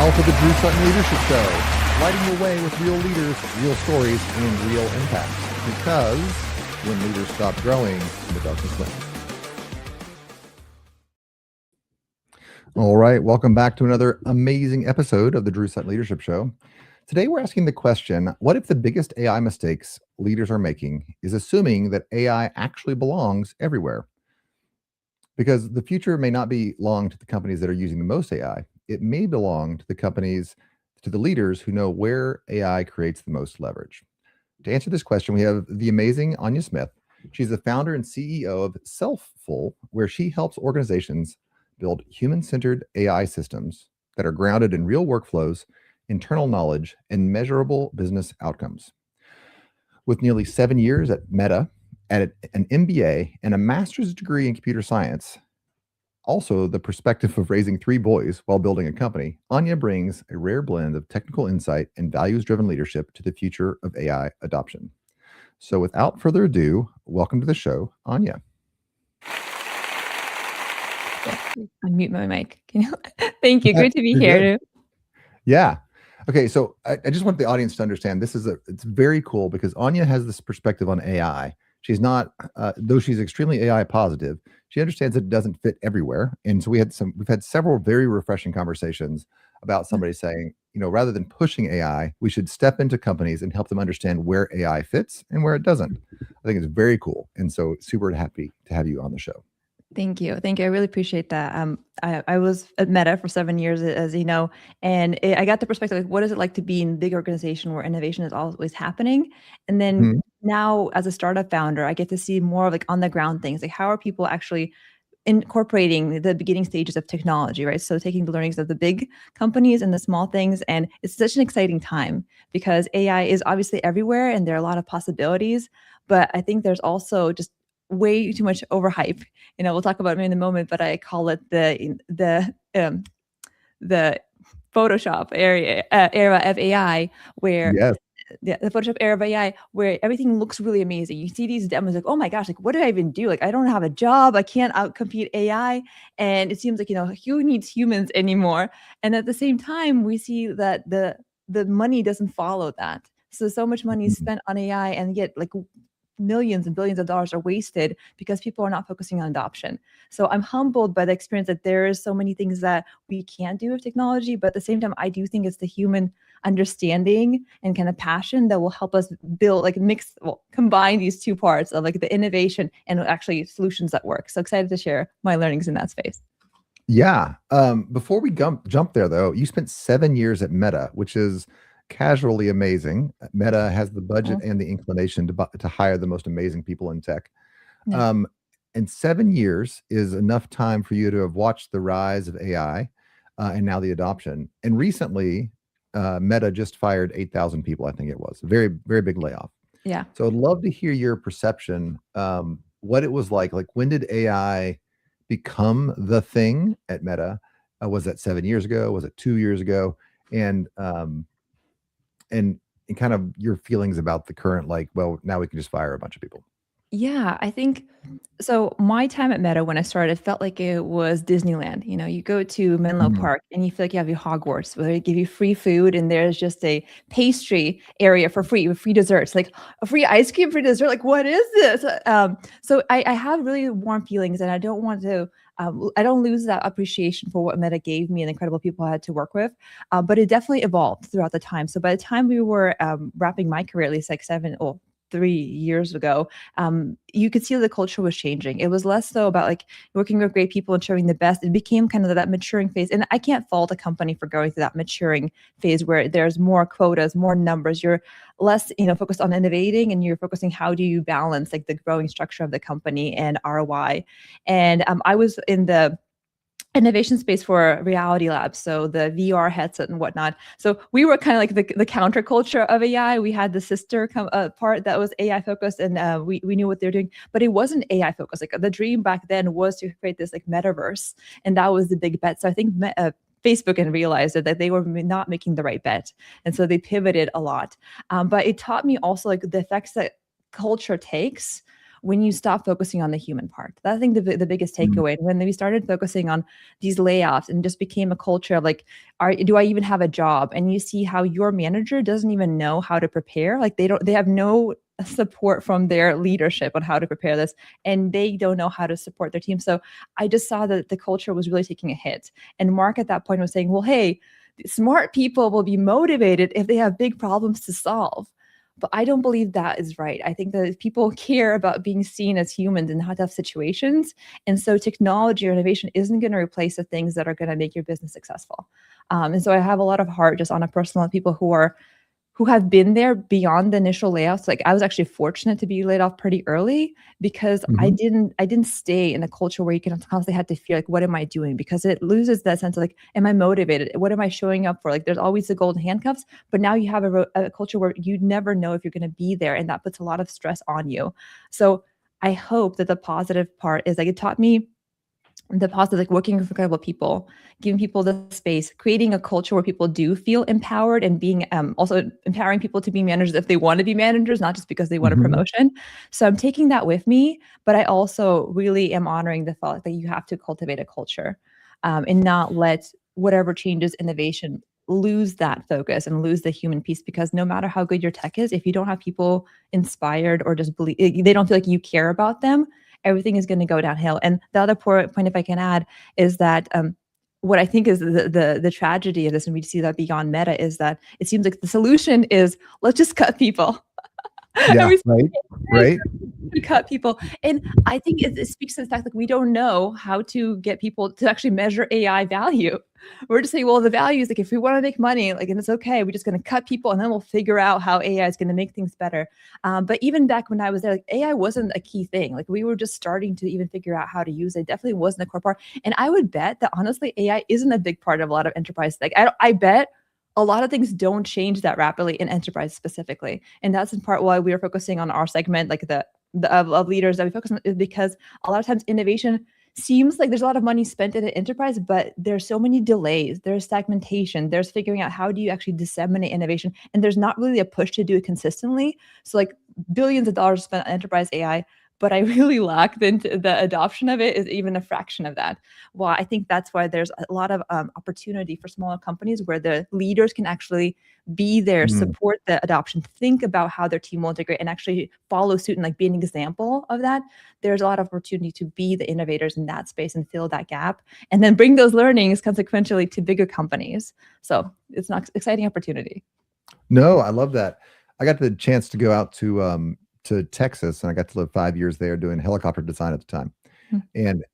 now for the Drew Sutton Leadership Show, lighting the way with real leaders, real stories, and real impacts. Because when leaders stop growing, the darkness wins. All right, welcome back to another amazing episode of the Drew Sutton Leadership Show. Today, we're asking the question, what if the biggest AI mistakes leaders are making is assuming that AI actually belongs everywhere? Because the future may not belong to the companies that are using the most AI. It may belong to the leaders who know where AI creates the most leverage. To answer this question, we have the amazing Anya Smith. She's the founder and CEO of Selfful, where she helps organizations build human-centered AI systems that are grounded in real workflows, internal knowledge, and measurable business outcomes. With nearly 7 years at Meta, at an MBA, and a master's degree in computer science, also the perspective of raising 3 boys while building a company, Anya brings a rare blend of technical insight and values-driven leadership to the future of AI adoption. So without further ado, welcome to the show, Anya. Unmute my mic. Thank you. Great to be here. Yeah. Okay, so I just want the audience to understand it's very cool because Anya has this perspective on AI. She's not, though she's extremely AI positive, she understands that it doesn't fit everywhere. And so we've had several very refreshing conversations about somebody saying, rather than pushing AI, we should step into companies and help them understand where AI fits and where it doesn't. I think it's very cool. And so super happy to have you on the show. Thank you. I really appreciate that. I was at Meta for 7 years, as you know, and I got the perspective, like, what is it like to be in a big organization where innovation is always happening? And then now as a startup founder, I get to see more of like on the ground things, like how are people actually incorporating the beginning stages of technology, right? So taking the learnings of the big companies and the small things. And it's such an exciting time because AI is obviously everywhere and there are a lot of possibilities, but I think there's also just way too much overhype. We'll talk about it in a moment, but I call it the Photoshop era of AI, where the Photoshop era of AI, where everything looks really amazing. You see these demos like, oh my gosh, like what did I even do? Like I don't have a job, I can't outcompete AI, and it seems like who needs humans anymore? And at the same time, we see that the money doesn't follow that. So much money is spent on AI, and yet like millions and billions of dollars are wasted because people are not focusing on adoption. So I'm humbled by the experience that there is so many things that we can do with technology, but at the same time, I do think it's the human understanding and kind of passion that will help us build, like combine these two parts of like the innovation and actually solutions that work. So excited to share my learnings in that space. Yeah. Before we jump there though, you spent 7 years at Meta, which is casually amazing. Meta has the budget and the inclination to hire the most amazing people in tech. And 7 years is enough time for you to have watched the rise of AI and now the adoption. And recently, Meta just fired 8,000 people, I think it was. A very, very big layoff. Yeah. So I'd love to hear your perception, what it was like. Like, when did AI become the thing at Meta? Was that 7 years ago? Was it 2 years ago? And kind of your feelings about the current, like, well, now we can just fire a bunch of people. Yeah, I think so. My time at Meta when I started felt like it was Disneyland. You go to Menlo Park and you feel like you have your Hogwarts, where they give you free food and there's just a pastry area for free with free desserts, like a free ice cream for dessert. Like, what is this? So I have really warm feelings, and I don't want to. I don't lose that appreciation for what Meta gave me and the incredible people I had to work with, but it definitely evolved throughout the time. So by the time we were wrapping my career, at least like 3 years ago, you could see the culture was changing. It was less so about like working with great people and showing the best. It became kind of that maturing phase. And I can't fault a company for going through that maturing phase where there's more quotas, more numbers. You're less, focused on innovating, and you're focusing how do you balance like the growing structure of the company and ROI. And I was in the innovation space for Reality Labs, so the VR headset and whatnot. So we were kind of like the counterculture of AI. We had the sister part that was AI focused, and we knew what they're doing, but it wasn't AI focused. Like the dream back then was to create this like metaverse, and that was the big bet. So I think Facebook and realized that they were not making the right bet, and so they pivoted a lot. But it taught me also like the effects that culture takes when you stop focusing on the human part. That's, I think, the biggest Mm. takeaway. When we started focusing on these layoffs and just became a culture of like, do I even have a job? And you see how your manager doesn't even know how to prepare. Like they have no support from their leadership on how to prepare this, and they don't know how to support their team. So I just saw that the culture was really taking a hit. And Mark at that point was saying, well, hey, smart people will be motivated if they have big problems to solve. But I don't believe that is right. I think that people care about being seen as humans in tough situations. And so technology or innovation isn't going to replace the things that are going to make your business successful. And so I have a lot of heart just on a personal people who have been there beyond the initial layoffs. Like I was actually fortunate to be laid off pretty early because Mhm. I didn't stay in a culture where you can constantly have to feel like, what am I doing? Because it loses that sense of like, am I motivated? What am I showing up for? Like there's always the golden handcuffs, but now you have a culture where you never know if you're going to be there, and that puts a lot of stress on you. So I hope that the positive part is like it taught me the positive, like working with incredible people, giving people the space, creating a culture where people do feel empowered, and being also empowering people to be managers if they want to be managers, not just because they want a Mhm. promotion. So I'm taking that with me, but I also really am honoring the thought that you have to cultivate a culture, and not let whatever changes innovation lose that focus and lose the human piece, because no matter how good your tech is, if you don't have people inspired or just believe they don't feel like you care about them, everything is going to go downhill. And the other point, if I can add, is that what I think is the tragedy of this, and we see that beyond Meta, is that it seems like the solution is let's just cut people. And Yeah, we right, right. to cut people. And I think it speaks to the fact that we don't know how to get people to actually measure AI value. We're just saying, well, the value is like if we want to make money, like, and it's okay, we're just going to cut people, and then we'll figure out how AI is going to make things better. But even back when I was there, like AI wasn't a key thing. Like we were just starting to even figure out how to use it. It definitely wasn't a core part. And I would bet that honestly, AI isn't a big part of a lot of enterprise. Like I bet a lot of things don't change that rapidly in enterprise specifically, and that's in part why we are focusing on our segment, like of leaders that we focus on, is because a lot of times innovation seems like there's a lot of money spent in an enterprise, but there's so many delays, there's segmentation, there's figuring out how do you actually disseminate innovation, and there's not really a push to do it consistently. So like billions of dollars spent on enterprise AI, but I really lack the adoption of it is even a fraction of that. Well, I think that's why there's a lot of opportunity for smaller companies where the leaders can actually be there, Mm. support the adoption, think about how their team will integrate, and actually follow suit and like be an example of that. There's a lot of opportunity to be the innovators in that space and fill that gap, and then bring those learnings consequentially to bigger companies. So it's an exciting opportunity. No, I love that. I got the chance to go out to Texas, and I got to live 5 years there doing helicopter design at the time. Mm. And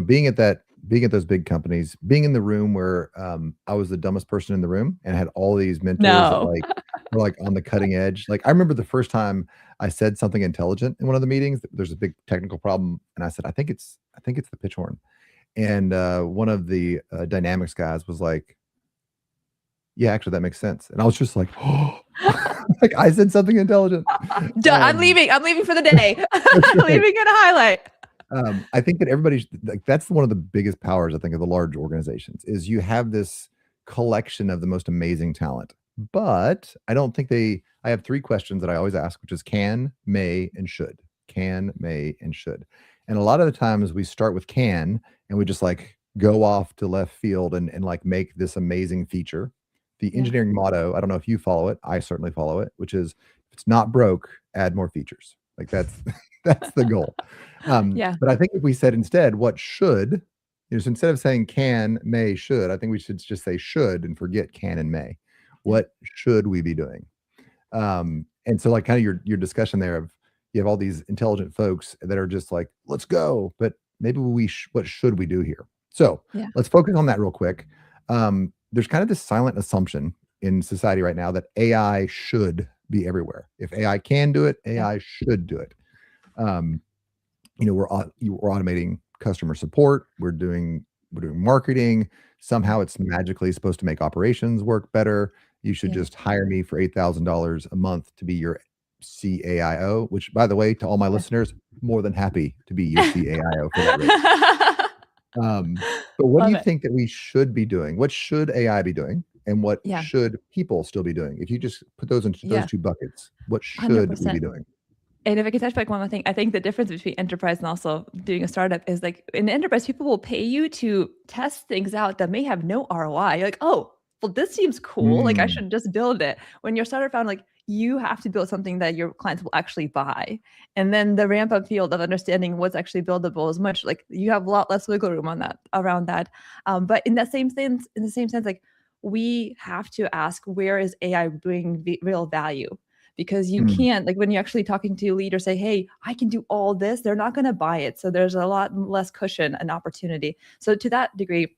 being at those big companies, being in the room where I was the dumbest person in the room and had all these mentors that No. like were like on the cutting edge. Like I remember the first time I said something intelligent in one of the meetings. There's a big technical problem, and I said, I think it's the pitch horn. And one of the dynamics guys was like, yeah, actually that makes sense. And I was just like, oh, like I said something intelligent. I'm Um, leaving. I'm leaving for the day. that's right. Leaving in a highlight. I think that everybody like that's one of the biggest powers I think of the large organizations is you have this collection of the most amazing talent. But I don't think I have 3 questions that I always ask, which is can, may, and should. Can, may, and should. And a lot of the times we start with can and we just like go off to left field and like make this amazing feature. The Yeah. engineering motto, I don't know if you follow it, I certainly follow it, which is if it's not broke, add more features. Like that's that's the goal. Yeah. But I think if we said instead what should, so instead of saying can, may, should, I think we should just say should and forget can and may. Yeah. What should we be doing? And so like kind of your discussion there of you have all these intelligent folks that are just like, let's go, but maybe what should we do here? So Yeah. let's focus on that real quick. There's kind of this silent assumption in society right now that AI should be everywhere. If AI can do it, Yeah. AI should do it. Um, we're automating customer support. We're doing marketing. Somehow it's magically supposed to make operations work better. You should Yeah. just hire me for $8,000 a month to be your CAIO, which by the way, to all my listeners, more than happy to be your CAIO for that rate. But what do Love you it. think that we should be doing? What should AI be doing? And what Yeah. should people still be doing? If you just put those into those Yeah. 2 buckets, what should we be 100%. doing? And if I can touch back one more thing, I think the difference between enterprise and also doing a startup is like in enterprise, people will pay you to test things out that may have no ROI. You're like, oh, well, this seems cool. Like I Mm, should just build it. When you're startup found, like you have to build something that your clients will actually buy. And then the ramp up field of understanding what's actually buildable is much like you have a lot less wiggle room on that around that. But in that same sense, like we have to ask where is AI bringing real value, because you mm, can't, like when you're actually talking to a leader, say, hey, I can do all this, they're not going to buy it. So there's a lot less cushion and opportunity. So to that degree,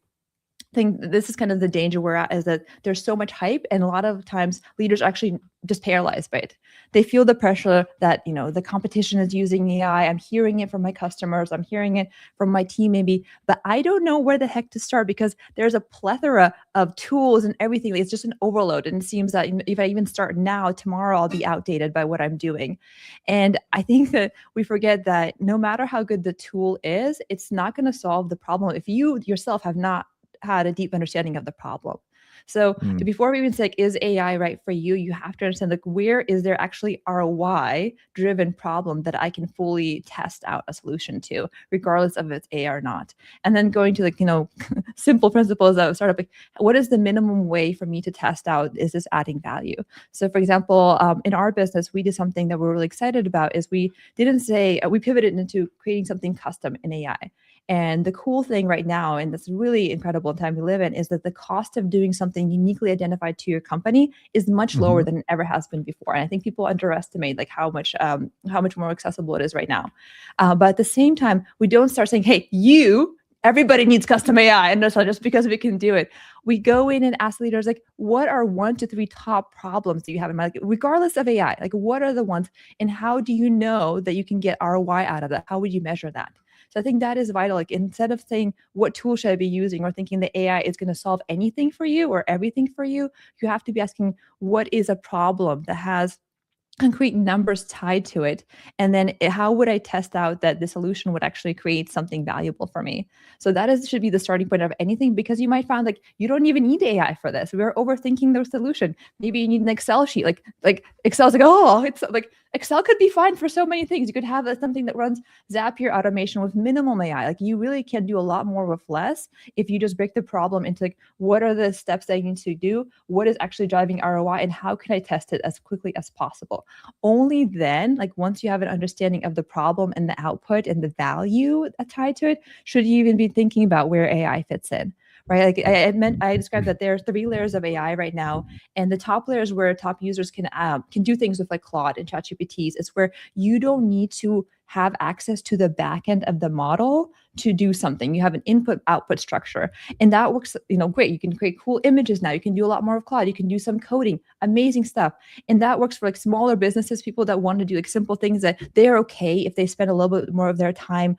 think this is kind of the danger we're at, is that there's so much hype and a lot of times leaders are actually just paralyzed by it. They feel the pressure that, the competition is using AI. I'm hearing it from my customers, I'm hearing it from my team maybe, but I don't know where the heck to start because there's a plethora of tools and everything. It's just an overload, and it seems that if I even start now, tomorrow I'll be outdated by what I'm doing. And I think that we forget that no matter how good the tool is, it's not going to solve the problem if you yourself have not had a deep understanding of the problem. So mm, before we even say, like, is AI right for you? You have to understand, like, where is there actually ROI driven problem that I can fully test out a solution to, regardless of if it's AI or not. And then going to, like, simple principles of startup, like, what is the minimum way for me to test out, is this adding value? So for example, in our business, we did something that we're really excited about, is we didn't say, we pivoted into creating something custom in AI. And the cool thing right now, and that's really incredible time we live in, is that the cost of doing something uniquely identified to your company is much lower mhm, than it ever has been before. And I think people underestimate like how much more accessible it is right now. But at the same time, we don't start saying, "Hey, everybody needs custom AI," and that's not just because we can do it. We go in and ask leaders, like, what are 1 to 3 top problems that you have in mind, like, regardless of AI? Like, what are the ones, and how do you know that you can get ROI out of that? How would you measure that? So I think that is vital. Like instead of saying what tool should I be using, or thinking that AI is going to solve anything for you or everything for you, you have to be asking what is a problem that has concrete numbers tied to it, and then how would I test out that the solution would actually create something valuable for me? So that is should be the starting point of anything, because you might find like you don't even need AI for this. We're overthinking the solution. Maybe you need an Excel sheet. Like Excel's like, oh, it's like Excel could be fine for so many things. You could have something that runs Zapier automation with minimal AI. Like you really can do a lot more with less if you just break the problem into like, what are the steps that you need to do, what is actually driving ROI, and how can I test it as quickly as possible? Only then, like once you have an understanding of the problem and the output and the value tied to it, should you even be thinking about where AI fits in. Right. Like I described that there are 3 layers of AI right now. And the top layer is where top users can do things with like Claude and ChatGPTs. It's where you don't need to have access to the back end of the model to do something. You have an input output structure, and that works, great. You can create cool images now. You can do a lot more of Claude. You can do some coding, amazing stuff. And that works for like smaller businesses, people that want to do like simple things that they're okay if they spend a little bit more of their time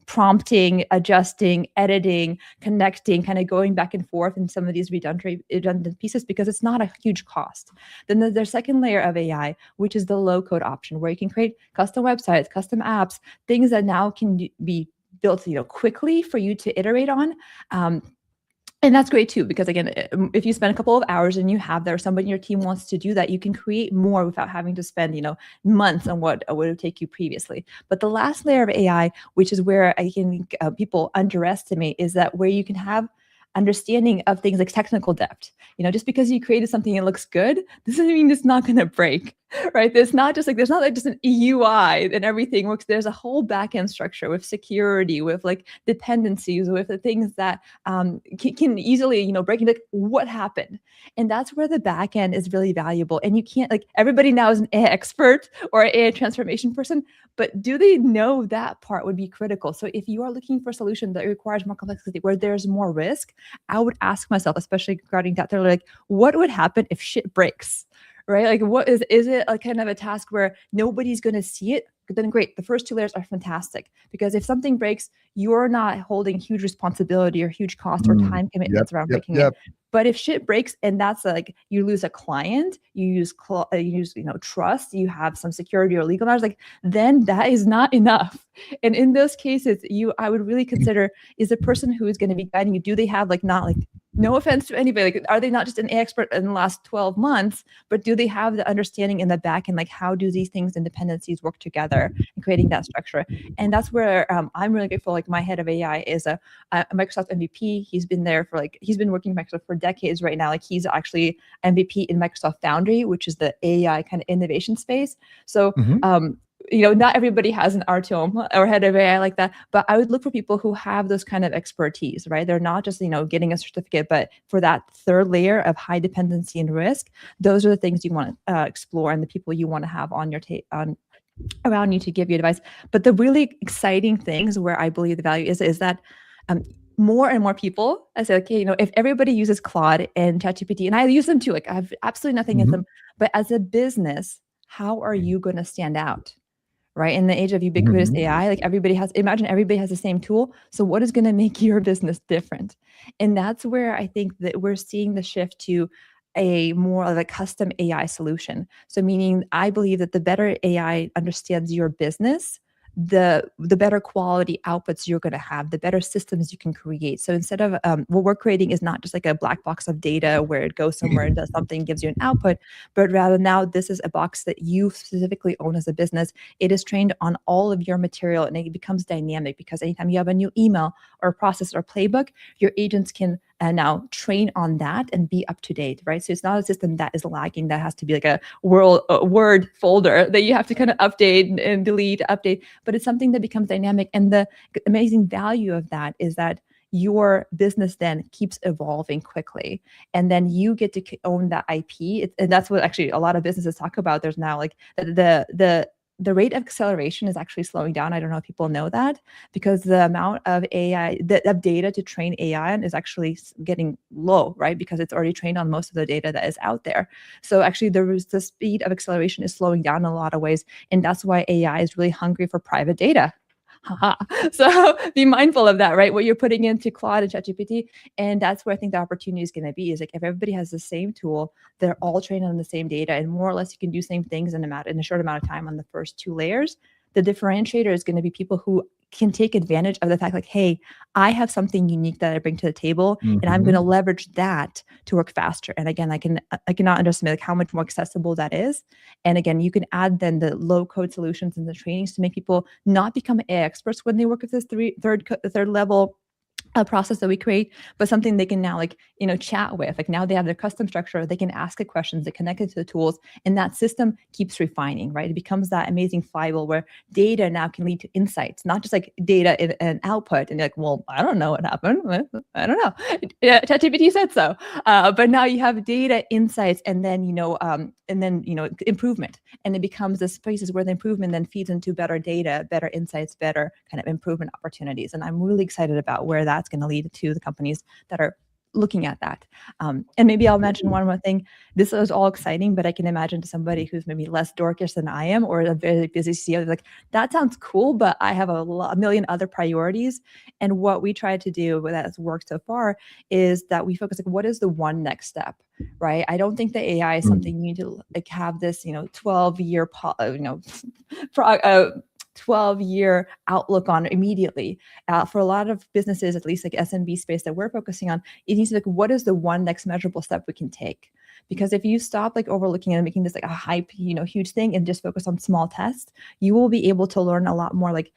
prompting, adjusting, editing, connecting, kind of going back and forth in some of these redundant pieces, because it's not a huge cost. Then there's second layer of AI, which is the low code option, where you can create custom websites, custom apps, things that now can be built quickly for you to iterate on. And that's great too, because again, if you spend a couple of hours and you have there, somebody in your team wants to do that, you can create more without having to spend, months on what would take you previously. But the last layer of AI, which is where I think people underestimate, is that where you can have understanding of things like technical depth. Just because you created something and it looks good doesn't mean it's not going to break, right? There's not like just an UI and everything works. There's a whole backend structure with security, with like dependencies, with the things that can easily, break into like, what happened. And that's where the backend is really valuable. And you can't, like, everybody now is an AI expert or an AI transformation person, but do they know that part would be critical? So if you are looking for a solution that requires more complexity, where there's more risk, I would ask myself, especially regarding that, they're like, what would happen if shit breaks? Right? Like, what is it a kind of a task where nobody's going to see it? Then great. The first 2 layers are fantastic, because if something breaks, you're not holding huge responsibility or huge cost or mm. time Yep, commitments around yep, breaking it. yep. But if shit breaks, and that's like you lose a client, you use trust, you have some security or legal matters, like then that is not enough. And in those cases, I would really consider, is the person who is going to be guiding you, do they have like not like no offense to anybody, like, are they not just an expert in the last 12 months, but do they have the understanding in the back and like how do these things and dependencies work together and creating that structure? And that's where I'm really grateful. Like my head of AI is a Microsoft MVP. He's been working with Microsoft for decades right now. Like he's actually MVP in Microsoft Foundry, which is the AI kind of innovation space. So Hmm. not everybody has an RTOM or head of AI like that, but I would look for people who have those kind of expertise, right? They're not just, getting a certificate, but for that third layer of high dependency and risk, those are the things you want to explore and the people you want to have on your on around you to give you advice. But the really exciting things where I believe the value is that um, more and more people, I say, okay, if everybody uses Claude and ChatGPT, and I use them too, like I have absolutely nothing against Hmm. them, but as a business, how are you going to stand out? Right? In the age of ubiquitous Hmm. AI, like imagine everybody has the same tool. So what is going to make your business different? And that's where I think that we're seeing the shift to a more of a custom AI solution. So meaning I believe that the better AI understands your business, the better quality outputs you're going to have, the better systems you can create. So instead of what we're creating is not just like a black box of data where it goes somewhere and does something, gives you an output, but rather now this is a box that you specifically own as a business. It is trained on all of your material and it becomes dynamic because anytime you have a new email or process or playbook, your agents can now train on that and be up to date, right? So it's not a system that is lagging, that has to be like a word folder that you have to kind of update and delete, update, but it's something that becomes dynamic. And the amazing value of that is that your business then keeps evolving quickly and then you get to own that IP. And that's what actually a lot of businesses talk about. There's now like the rate of acceleration is actually slowing down. I don't know if people know that because the amount of AI, of data to train AI on is actually getting low, right? Because it's already trained on most of the data that is out there. So actually the speed of acceleration is slowing down in a lot of ways. And that's why AI is really hungry for private data. So be mindful of that, right? What you're putting into Claude and ChatGPT. And that's where I think the opportunity is going to be is like if everybody has the same tool, they're all trained on the same data and more or less you can do same things in a short amount of time on the first two layers. The differentiator is going to be people who can take advantage of the fact like, hey, I have something unique that I bring to the table and I'm going to Hmm. leverage that to work faster. And again, I cannot underestimate like how much more accessible that is. And again, you can add then the low code solutions and the trainings to make people not become AI experts when they work with this third level a process that we create, but something they can now like, chat with. Like now they have their custom structure, they can ask it questions, they connect it to the tools, and that system keeps refining, right? It becomes that amazing flywheel where data now can lead to insights, not just like data in an output. And you're like, well, I don't know what happened. I don't know. ChatGPT said so. But now you have data insights and then, improvement. And it becomes this places where the improvement then feeds into better data, better insights, better kind of improvement opportunities. And I'm really excited about where that's going to lead to the companies that are looking at that. And maybe I'll mention one more thing. This is all exciting, but I can imagine to somebody who's maybe less dorkish than I am or a very busy CEO, like, that sounds cool, but I have a million other priorities. And what we try to do that has worked so far is that we focus like, what is the one next step? Right. I don't think that AI is something you need to like have this, 12-year, 12-year outlook on immediately. For a lot of businesses, at least like SMB space that we're focusing on, it needs to be like, what is the one next measurable step we can take? Because if you stop like overlooking and making this like a hype, huge thing and just focus on small tests, you will be able to learn a lot more like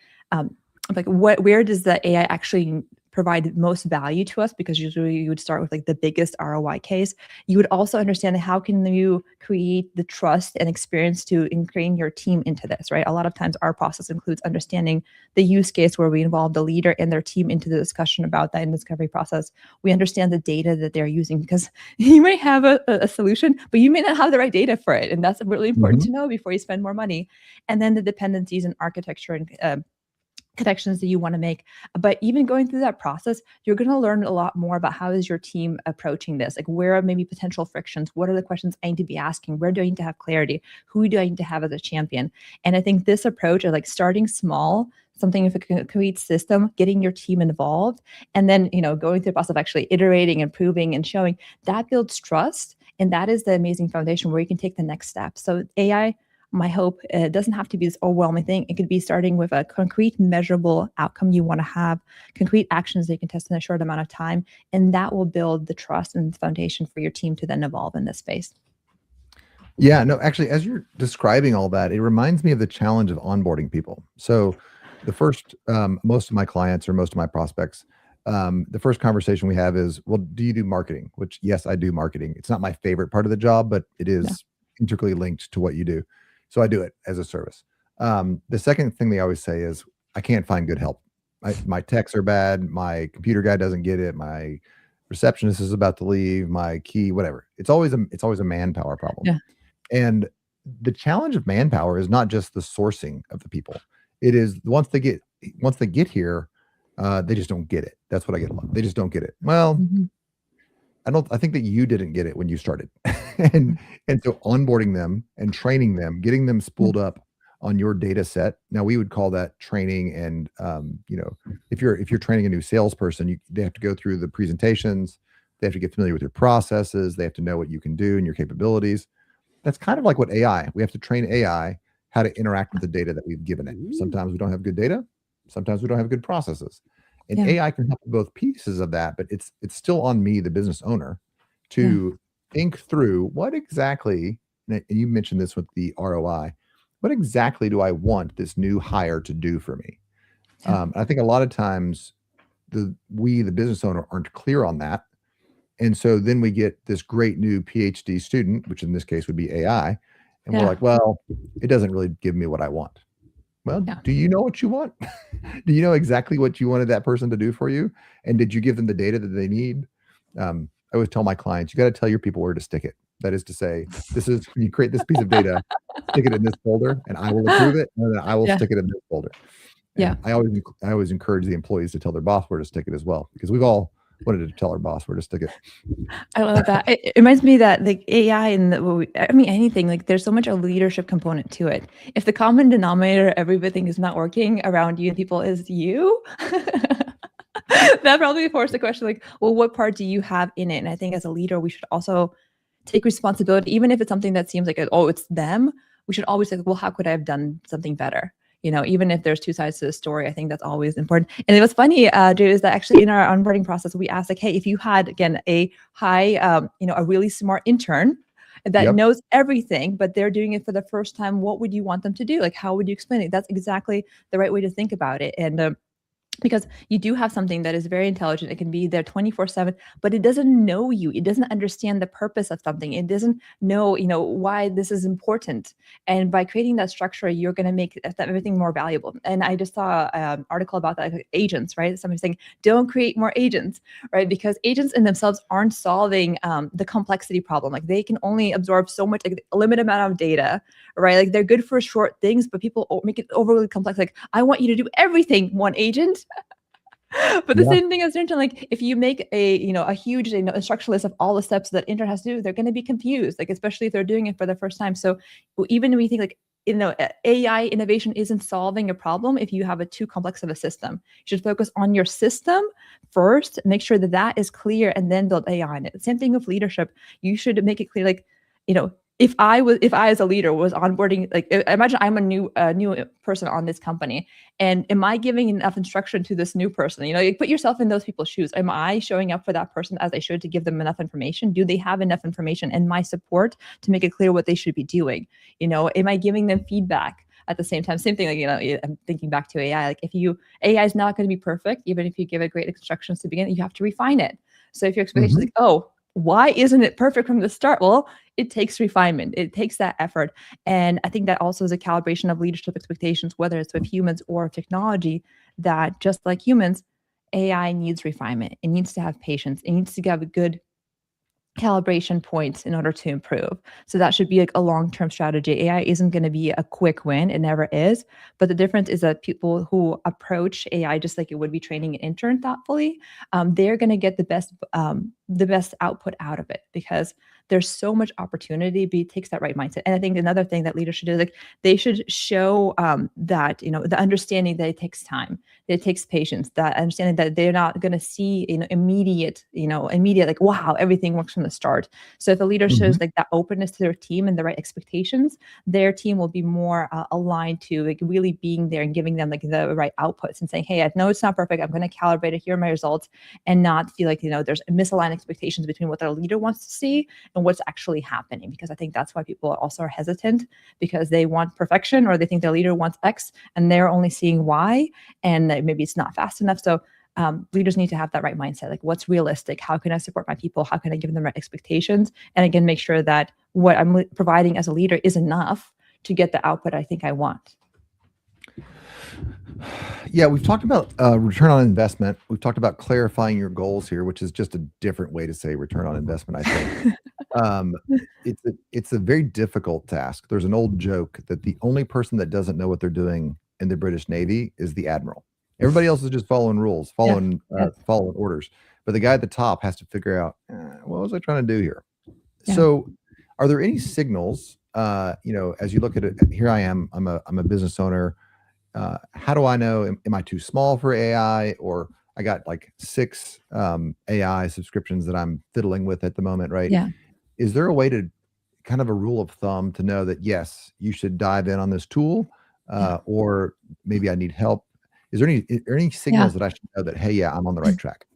where does the AI actually provide most value to us, because usually you would start with like the biggest ROI case. You would also understand how can you create the trust and experience to ingrain your team into this, right? A lot of times our process includes understanding the use case where we involve the leader and their team into the discussion about that in the discovery process. We understand the data that they're using because you might have a solution, but you may not have the right data for it. And that's really important Hmm. to know before you spend more money. And then the dependencies and architecture and connections that you want to make. But even going through that process, you're going to learn a lot more about how is your team approaching this? Like, where are maybe potential frictions? What are the questions I need to be asking? Where do I need to have clarity? Who do I need to have as a champion? And I think this approach of like starting small, something if a complete system, getting your team involved, and then going through the process of actually iterating, improving, and showing, that builds trust. And that is the amazing foundation where you can take the next step. So AI, my hope, it doesn't have to be this overwhelming thing. It could be starting with a concrete, measurable outcome you want to have, concrete actions that you can test in a short amount of time, and that will build the trust and the foundation for your team to then evolve in this space. Yeah, no, actually, as you're describing all that, it reminds me of the challenge of onboarding people. So, most of my clients or most of my prospects, the first conversation we have is, well, do you do marketing? Which, yes, I do marketing. It's not my favorite part of the job, but it Yeah. is intricately linked to what you do. So I do it as a service. The second thing they always say is, I can't find good help. My techs are bad. My computer guy doesn't get it. My receptionist is about to leave. My key, whatever. It's always a manpower problem. Yeah. And the challenge of manpower is not just the sourcing of the people. It is once they get here, they just don't get it. That's what I get a lot. They just don't get it. Well, Mhm. I think that you didn't get it when you started. and Mm. and so onboarding them and training them, getting them Mm. spooled up on your data set. Now we would call that training. And if you're training a new salesperson, they have to go through the presentations. They have to get familiar with your processes. They have to know what you can do and your capabilities. That's kind of like what AI. We have to train AI how to interact with the data that we've given it. Sometimes we don't have good data. Sometimes we don't have good processes. And Yeah. AI can help with both pieces of that, but it's still on me, the business owner, Yeah. to think through what exactly, and you mentioned this with the ROI, what exactly do I want this new hire to do for me? Yeah. I think a lot of times the business owner, aren't clear on that. And so then we get this great new PhD student, which in this case would be AI. And we're Yeah. like, well, it doesn't really give me what I want. Well, Yeah. do you know what you want? Do you know exactly what you wanted that person to do for you? And did you give them the data that they need? I always tell my clients, you got to tell your people where to stick it. That is to say, this is when you create this piece of data, stick it in this folder, and I will approve it, and then I will Yeah. stick it in this folder. Yeah. And I always encourage the employees to tell their boss where to stick it as well, because we've all wanted to tell our boss where to stick it. I love that. It reminds me that like AI and I mean anything, like there's so much a leadership component to it. If the common denominator, everything is not working around you and people is you, that probably forced the question like, well, what part do you have in it? And I think as a leader, we should also take responsibility, even if it's something that seems like, oh, it's them. We should always say, well, how could I have done something better? Even if there's two sides to the story, I think that's always important. And it was funny, Drew, is that actually in our onboarding process, we asked like, hey, if you had again a high, a really smart intern that Yep. knows everything, but they're doing it for the first time, what would you want them to do? Like, how would you explain it? That's exactly the right way to think about it. And because you do have something that is very intelligent, it can be there 24/7, but it doesn't know you, it doesn't understand the purpose of something, it doesn't know why this is important. And by creating that structure, you're going to make everything more valuable. And I just saw an article about that, like agents, right? Somebody saying don't create more agents, right? Because agents in themselves aren't solving the complexity problem. Like they can only absorb so much, like a limited amount of data, right? Like they're good for short things, but people make it overly complex. Like I want you to do everything, one agent. But the Yeah. same thing as intern, like if you make a huge instruction list of all the steps that intern has to do, they're going to be confused, like especially if they're doing it for the first time. So even when we think like AI innovation isn't solving a problem if you have a too complex of a system. You should focus on your system first, make sure that that is clear, and then build AI on it. Same thing with leadership. You should make it clear, like if I as a leader was onboarding, like imagine I'm a new person on this company, and am I giving enough instruction to this new person? You put yourself in those people's shoes. Am I showing up for that person as I should to give them enough information? Do they have enough information and my support to make it clear what they should be doing? Am I giving them feedback at the same time? Same thing, like I'm thinking back to AI. Like if AI is not going to be perfect, even if you give it great instructions to begin, you have to refine it. So if your expectation is Mhm. like, oh, why isn't it perfect from the start? Well, it takes refinement. It takes that effort. And I think that also is a calibration of leadership expectations, whether it's with humans or technology, that just like humans, AI needs refinement. It needs to have patience. It needs to have a good calibration points in order to improve. So that should be like a long-term strategy. AI isn't going to be a quick win. It never is. But the difference is that people who approach AI just like it would be training an intern thoughtfully, they're going to get the best the best output out of it, because there's so much opportunity, but it takes that right mindset. And I think another thing that leaders should do is like they should show that, the understanding that it takes time, that it takes patience, that understanding that they're not going to see, immediate, like, wow, everything works from the start. So if a leader Mhm. shows like that openness to their team and the right expectations, their team will be more aligned to like really being there and giving them like the right outputs and saying, hey, I know it's not perfect, I'm going to calibrate it, here are my results, and not feel like, there's misaligned expectations between what their leader wants to see and what's actually happening. Because I think that's why people also are hesitant, because they want perfection, or they think their leader wants X and they're only seeing Y, and maybe it's not fast enough. So leaders need to have that right mindset, like what's realistic, how can I support my people, how can I give them right expectations, and again make sure that what I'm providing as a leader is enough to get the output I think I want. Yeah, we've talked about return on investment. We've talked about clarifying your goals here, which is just a different way to say return on investment, I think. Um, it's a very difficult task. There's an old joke that the only person that doesn't know what they're doing in the British Navy is the admiral. Everybody else is just following rules, Yeah. following orders. But the guy at the top has to figure out, what was I trying to do here? Yeah. So, are there any signals? As you look at it, here I am. I'm a business owner. How do I know? Am I too small for AI, or I got like six AI subscriptions that I'm fiddling with at the moment, right? Yeah. Is there a way to kind of a rule of thumb to know that yes, you should dive in on this tool, Yeah. or maybe I need help? Are any Yeah. signals that I should know that hey, yeah, I'm on the right track?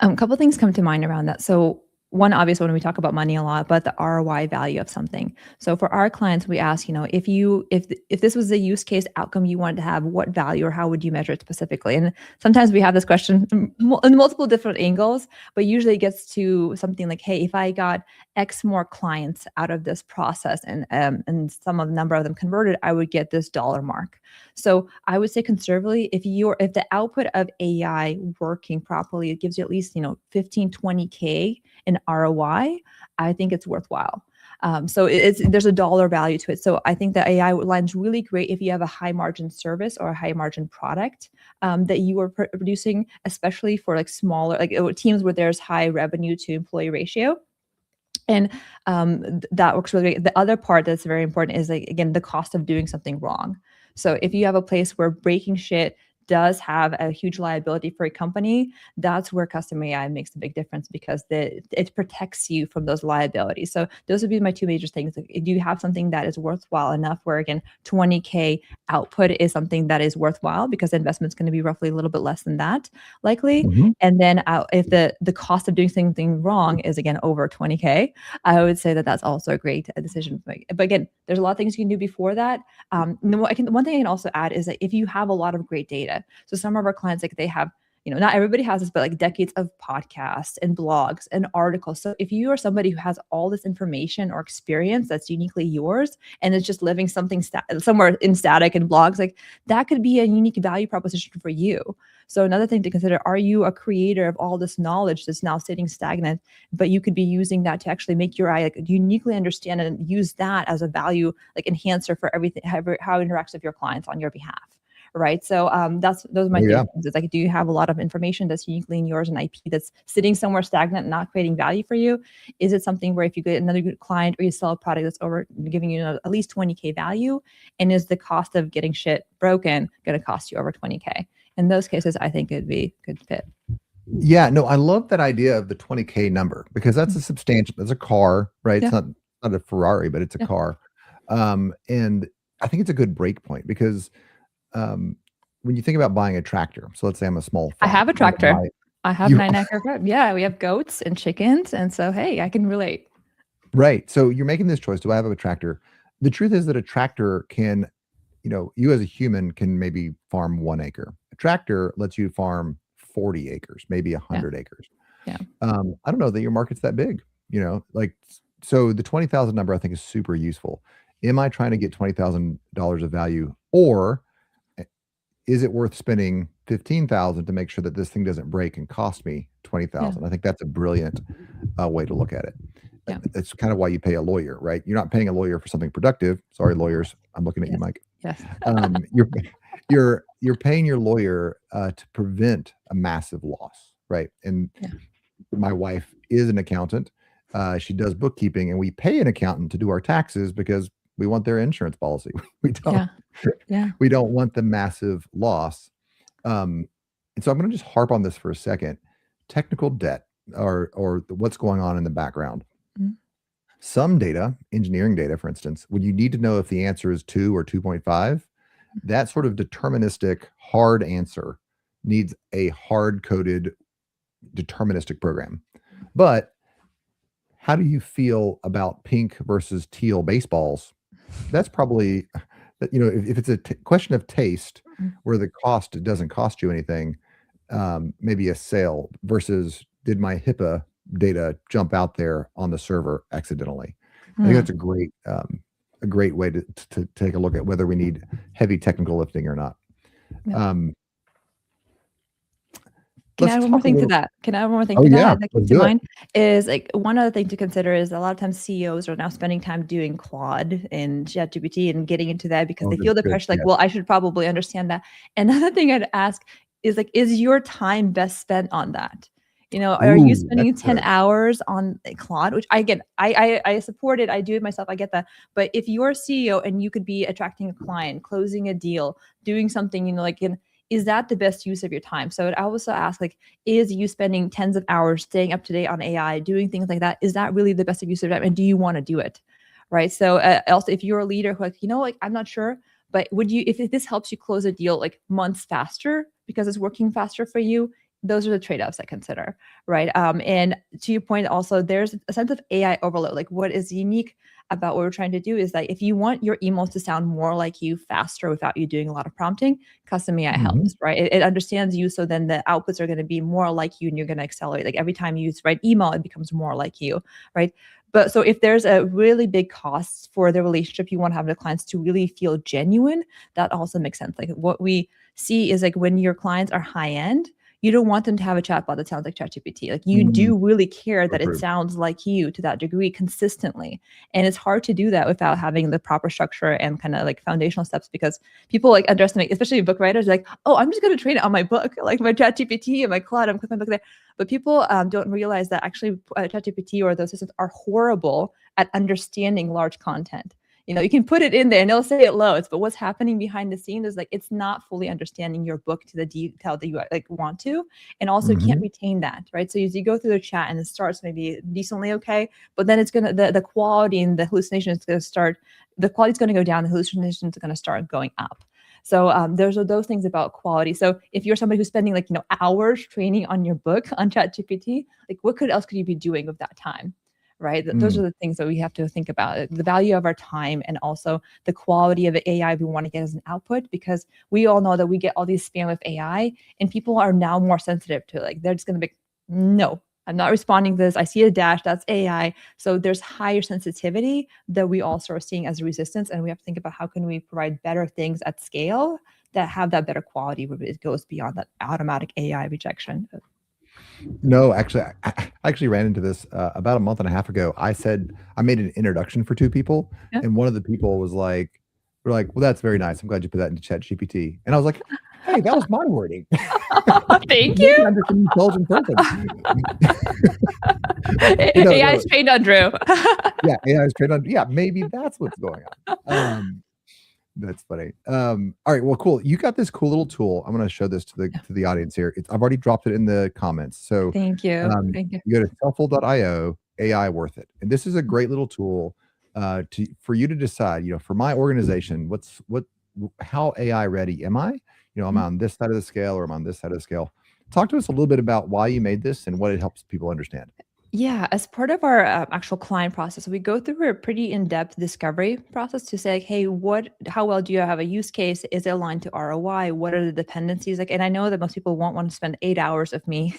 A couple things come to mind around that. So one obvious when we talk about money a lot, but the ROI value of something. So for our clients, we ask, if this was the use case outcome you wanted to have, what value or how would you measure it specifically? And sometimes we have this question in multiple different angles, but usually it gets to something like, hey, if I got X more clients out of this process and some of the number of them converted, I would get this dollar mark. So I would say conservatively, if the output of AI working properly, it gives you at least 15, 20K in ROI, I think it's worthwhile. So there's a dollar value to it. So I think that AI lines really great if you have a high margin service or a high margin product that you are producing, especially for like smaller like teams where there's high revenue to employee ratio. And that works really great. The other part that's very important is like again the cost of doing something wrong. So if you have a place where breaking shit does have a huge liability for a company, that's where custom AI makes a big difference, because it protects you from those liabilities. So those would be my two major things. Like, do you have something that is worthwhile enough where again 20K output is something that is worthwhile, because the investment's going to be roughly a little bit less than that likely. Mhm. And then if the cost of doing something wrong is again over 20K, I would say that that's also a great decision to make. But again, there's a lot of things you can do before that. One thing I can also add is that if you have a lot of great data, so some of our clients, like they have, not everybody has this, but like decades of podcasts and blogs and articles. So if you are somebody who has all this information or experience that's uniquely yours and it's just living something somewhere in static and blogs, like that could be a unique value proposition for you. So another thing to consider, are you a creator of all this knowledge that's now sitting stagnant, but you could be using that to actually make your eye like uniquely understand and use that as a value like enhancer for everything, how it interacts with your clients on your behalf. Right. So those are my Oh three yeah. things. It's like, do you have a lot of information that's uniquely in yours and IP that's sitting somewhere stagnant and not creating value for you? Is it something where if you get another good client or you sell a product that's over giving you at least 20K value, and is the cost of getting shit broken going to cost you over 20K? In those cases, I think it'd be a good fit. Yeah, no, I love that idea of the 20K number because that's a substantial, that's a car, right? It's Yeah. not a Ferrari, but it's a Yeah. car. And I think it's a good break point because um, when you think about buying a tractor, so let's say I'm a small I farm, have a I'm gonna tractor. buy I have you 9 acre farm. Yeah, we have goats and chickens, and so hey, I can relate. right. So you're making this choice. Do I have a tractor? The truth is that a tractor can, you as a human can maybe farm 1 acre. A tractor lets you farm 40 acres, maybe a Yeah. hundred acres. Yeah. I don't know that your market's that big, like, so the 20,000 number I think is super useful. Am I trying to get $20,000 of value, or eh, is it worth spending 15,000 to make sure that this thing doesn't break and cost me Yeah. 20,000? I think that's a brilliant way to look at it. Yeah. It's kind of why you pay a lawyer, right? You're not paying a lawyer for something productive. Sorry, lawyers. I'm looking at you, Yes. Mike. Yes. You're paying your lawyer to prevent a massive loss, right? And Yeah. my wife is an accountant. She does bookkeeping, and we pay an accountant to do our taxes because we want their insurance policy. We don't Yeah. Yeah. we don't want the massive loss. Um, and so I'm going to just harp on this for a second. Technical debt, or what's going on in the background. Mhm. Some data, engineering data, for instance, when you need to know if the answer is 2 or 2.5, that sort of deterministic hard answer needs a hard coded deterministic program. But how do you feel about pink versus teal baseballs? That's probably that, if it's a question of taste Mhm. where the cost doesn't cost you anything, maybe a sale versus did my HIPAA data jump out there on the server accidentally? I think Hmm. that's a great way to take a look at whether we need heavy technical lifting or not. Yeah. Um, Can I let's add one more talk a thing to little. that? Can I add one more thing Oh to yeah, that came let's to do it. mind? Is like one other thing to consider is a lot of times CEOs are now spending time doing Claude and ChatGPT and getting into that because Oh, they that's feel the good. pressure, like, Yes. well, I should probably understand that. Another thing I'd ask is like, is your time best spent on that? Are you Ooh, that's spending 10 good. hours on Claude, which I get, I support it, I do it myself, I get that. But if you're a CEO and you could be attracting a client, closing a deal, doing something, like is that the best use of your time? So I also ask, like, is you spending tens of hours staying up to date on AI, doing things like that? Is that really the best use of time? And do you want to do it? Right. So also, if you're a leader who, like, like, I'm not sure, but would you, if this helps you close a deal like months faster because it's working faster for you, those are the trade-offs I consider, right? And to your point, also, there's a sense of AI overload. Like, what is unique about what we're trying to do is that if you want your emails to sound more like you faster without you doing a lot of prompting, custom AI Mhm. helps, right? It understands you, so then the outputs are going to be more like you, and you're going to accelerate. Like every time you write email, it becomes more like you, right? But so if there's a really big cost for the relationship you want to have with clients to really feel genuine, that also makes sense. Like what we see is like when your clients are high end, you don't want them to have a chatbot that sounds like ChatGPT. Like you Mm, do really care so that it true. sounds like you to that degree consistently. And it's hard to do that without having the proper structure and kind of like foundational steps, because people like underestimate, especially book writers, like, oh, I'm just going to train it on my book, like my ChatGPT and my Claude. I'm putting my book there. But people don't realize that actually ChatGPT or those systems are horrible at understanding large content. You can put it in there and it'll say it loads, but what's happening behind the scenes is like it's not fully understanding your book to the detail that you like want to, and also can't Mhm. retain that, right? So as you go through the chat and it starts maybe decently okay, but then it's gonna the quality and the hallucination is gonna start. The quality is going to go down. The hallucinations are going to start going up. So there's those things about quality. So if you're somebody who's spending like hours training on your book on ChatGPT, like what else could you be doing with that time? Right. Those Mm. are the things that we have to think about, the value of our time and also the quality of the AI we want to get as an output, because we all know that we get all these spam with AI and people are now more sensitive to it. Like they're just going to be, no, I'm not responding to this. I see a dash, that's AI. So there's higher sensitivity that we also are seeing as a resistance. And we have to think about how can we provide better things at scale that have that better quality where it goes beyond that automatic AI rejection. No, actually, I actually ran into this about a month and a half ago. I said I made an introduction for 2 people, Yeah. and one of the people was like, "We're like, well, that's very nice. I'm glad you put that into ChatGPT." And I was like, "Hey, that was my wording. Thank Maybe you. I'm just an intelligent person." No, AI no, is trained on Drew. yeah, AI is trained on. Yeah, maybe that's what's going on. That's funny. All right, well, cool. You got this cool little tool. I'm gonna show this to the audience here. I've already dropped it in the comments. So Thank you. Thank you. you go to selfful.io, AI worth it. And this is a great little tool for you to decide, for my organization, how AI ready am I? Am I Mhm. on this side of the scale or am I on this side of the scale? Talk to us a little bit about why you made this and what it helps people understand. Yeah, as part of our actual client process, we go through a pretty in-depth discovery process to say, like, hey, how well do you have a use case? Is it aligned to ROI? What are the dependencies like? And I know that most people won't want to spend 8 hours of me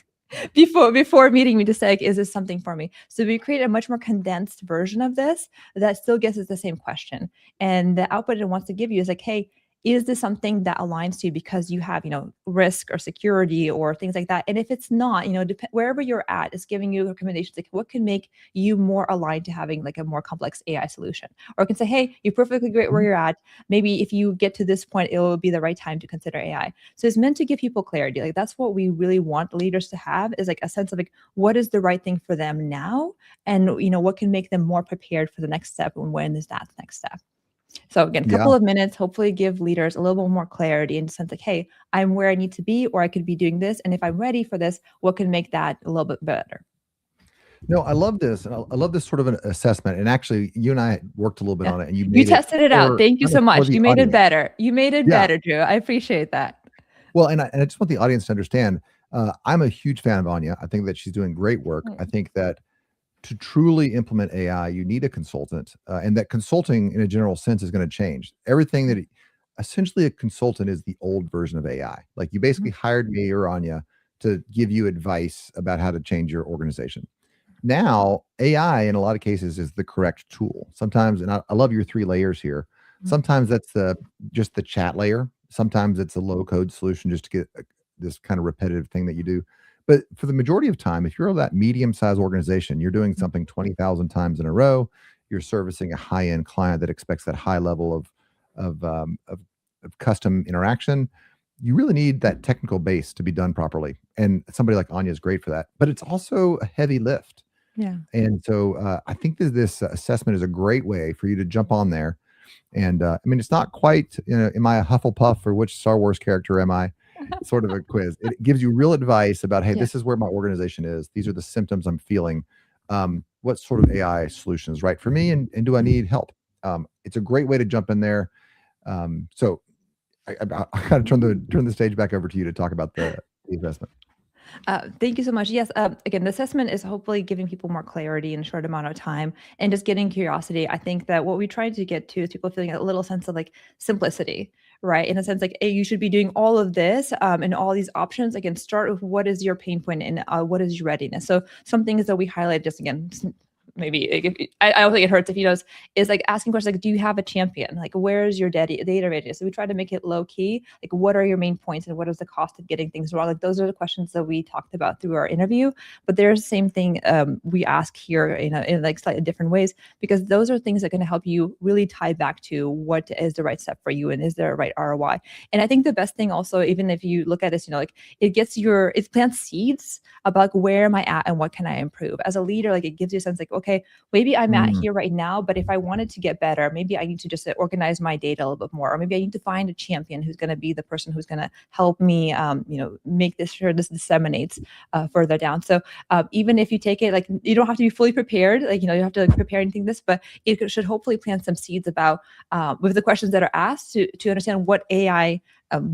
before meeting me to say, like, is this something for me? So we create a much more condensed version of this that still gets us the same question. And the output it wants to give you is like, hey, is this something that aligns to you because you have, risk or security or things like that? And if it's not, wherever you're at, it's giving you recommendations like what can make you more aligned to having like a more complex AI solution. Or it can say, hey, you're perfectly great where Mhm. you're at. Maybe if you get to this point, it will be the right time to consider AI. So it's meant to give people clarity. Like that's what we really want leaders to have, is like a sense of like what is the right thing for them now, and what can make them more prepared for the next step, and when is that next step. So again, a Yeah. couple of minutes, hopefully give leaders a little bit more clarity in the sense like, hey, I'm where I need to be, or I could be doing this. And if I'm ready for this, what can make that a little bit better? No, I love this, and I love this sort of an assessment, and actually, you and I worked a little bit Yeah. on it, and you You made it tested it out. for Thank you kind so of for much. the You made it audience. better. You made it Yeah. better, Drew. I appreciate that. Well, and I just want the audience to understand, I'm a huge fan of Anya. I think that she's doing great work. I Mm, think that to truly implement AI, you need a consultant, and that consulting, in a general sense, is going to change everything. mm, Essentially, a consultant is the old version of AI. Like you basically mhm, hired me or Anya to give you advice about how to change your organization. Now, AI in a lot of cases is the correct tool. Sometimes, and I love your three layers here. mhm, Sometimes that's just the chat layer. Sometimes it's a low code solution just to get this kind of repetitive thing that you do. But for the majority of time, if you're that medium sized organization, you're doing mhm, something 20,000 times in a row, you're servicing a high end client that expects that high level of, um, of, of custom interaction. You really need that technical base to be done properly. And somebody like Anya is great for that. But it's also a heavy lift, yeah. and so I think that this assessment is a great way for you to jump on there. And I mean, it's not quite, am I a Hufflepuff or which Star Wars character am I? Sort of a quiz. It gives you real advice about, hey, Yeah. this is where my organization is. These are the symptoms I'm feeling. What sort of AI solution is right for me? And do I Mm. need help? It's a great way to jump in there. So I got to turn the stage back over to you to talk about the assessment. Thank you so much. Yes, again, the assessment is hopefully giving people more clarity in a short amount of time and just getting curiosity. I think that what we try to get to is people feeling a little sense of like simplicity, right? In a sense, like, hey, you should be doing all of this and all these options. Again, start with what is your pain point and what is your readiness. So some things that we highlight, just again, maybe I don't think it hurts if you know, is like asking questions like, do you have a champion? Like, where is your data readiness? So we try to make it low key. Like, what are your main points and what is the cost of getting things wrong? Like, those are the questions that we talked about through our interview. But there's the same thing we ask here in like slightly different ways, because those are things that are going to help you really tie back to what is the right step for you and is there a right ROI. And I think the best thing also, even if you look at this, like it plants seeds about like, where am I at and what can I improve as a leader. Like it gives you a sense like, okay, maybe I'm at Mm, here right now, but if I wanted to get better, maybe I need to just organize my data a little bit more, or maybe I need to find a champion who's going to be the person who's going to help me, make this sure this disseminates further down. So even if you take it, like you don't have to be fully prepared, like, you have to like, prepare anything this, but it should hopefully plant some seeds about with the questions that are asked to understand what AI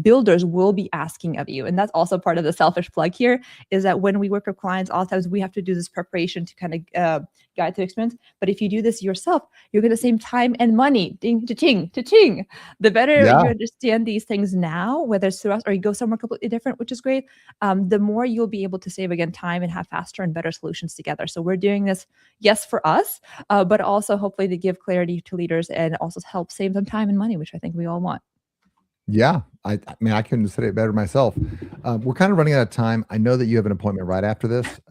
builders will be asking of you. And that's also part of the selfish plug here, is that when we work with clients, all the times we have to do this preparation to kind of guide to experience. But if you do this yourself, you're going to save time and money. Ding, cha-ching, cha-ching. The better yeah. you understand these things now, whether it's through us or you go somewhere completely different, which is great, the more you'll be able to save again time and have faster and better solutions together. So we're doing this, yes, for us, but also hopefully to give clarity to leaders and also help save them time and money, which I think we all want. Yeah, I mean, I couldn't have said it better myself. We're kind of running out of time. I know that you have an appointment right after this,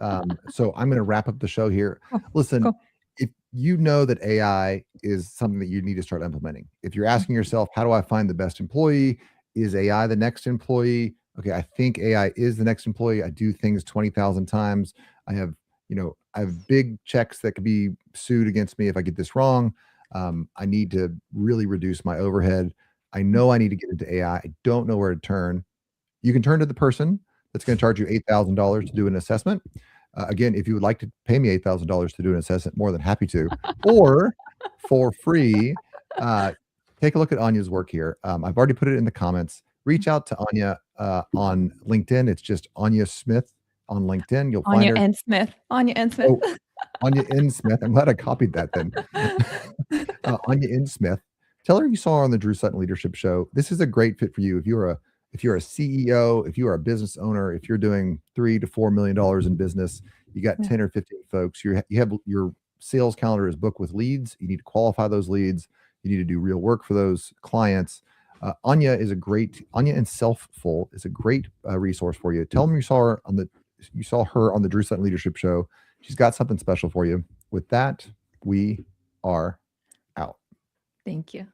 so I'm going to wrap up the show here. Cool. Listen, Cool. if you know that AI is something that you need to start implementing, if you're Mm, asking yourself, "How do I find the best employee? Is AI the next employee?" Okay, I think AI is the next employee. I do things 20,000 times. I have, I have big checks that could be sued against me if I get this wrong. I need to really reduce my overhead. I mm, know I need to get into AI. I don't know where to turn. You can turn to the person that's going to charge you $8,000 to do an assessment. Again, if you would like to pay me $8,000 to do an assessment, more than happy to. Or for free, uh, take a look at Anya's work here. I've already put it in the comments. mm. Reach out to Anya on LinkedIn. It's just Anya Smith on LinkedIn. You'll find Anya her. N. Smith. Anya N. Smith. Oh, Anya N. Smith. I'm glad I copied that then. Anya N. Smith. Tell her you saw her on the Drew Sutton Leadership Show. This is a great fit for you. If you're a CEO, if you are a business owner, if you're doing $3 to $4 million in business, you got Yeah. 10 or 15 folks. You have your sales calendar is booked with leads. You need to qualify those leads. You need to do real work for those clients. Anya and Selfful is a great resource for you. Tell them you saw her on the Drew Sutton Leadership Show. She's got something special for you. With that, we are out. Thank you.